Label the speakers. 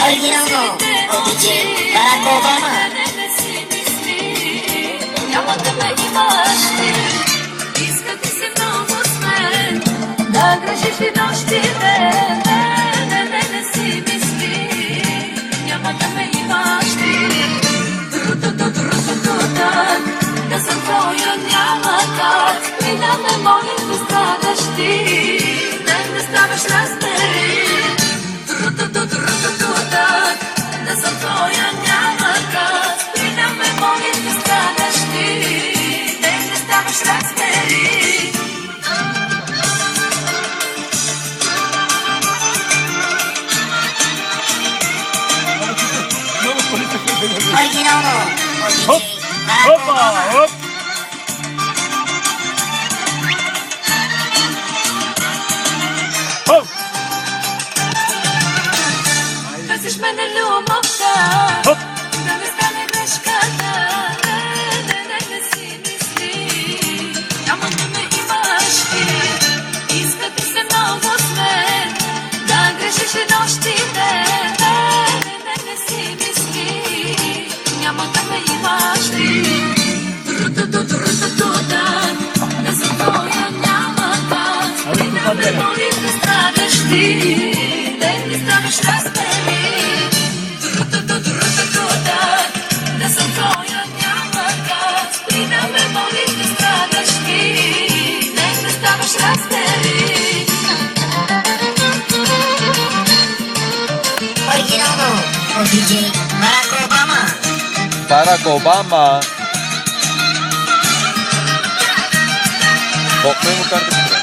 Speaker 1: Оригинално от диджей Барак Обама.
Speaker 2: Няма да ме имаш ти, иска ти се много с мен, да грешиш и нощи ден. Не си мисли, няма да ме имаш ти. Так, да съм твоя няма как, и да ме молим да страдаш ти, не ставаш разбери. Так, да съм твоя няма как, и да ме молим да страдаш ти, не ставаш разбери.
Speaker 1: Оригинално от диджей Барак
Speaker 3: Опа,
Speaker 1: Обама.
Speaker 3: оп. Оп,
Speaker 2: Търсиш мене любовта,
Speaker 3: оп.
Speaker 2: да не стане грешката. Не си мисли, няма да ме имаш ти, иска ти се много с мен, да грешиш и нощ и ден. Не си мисли, няма да ме имаш ти. Не съм твоя няма как, и да ме молим да страдаш ти, не ставаш разбери. Не съм твоя няма как, и да ме молим да страдаш ти, не ставаш разбери.
Speaker 1: Оригинално от диджей Барак Обама.
Speaker 4: Барак Обама. Покой му картата.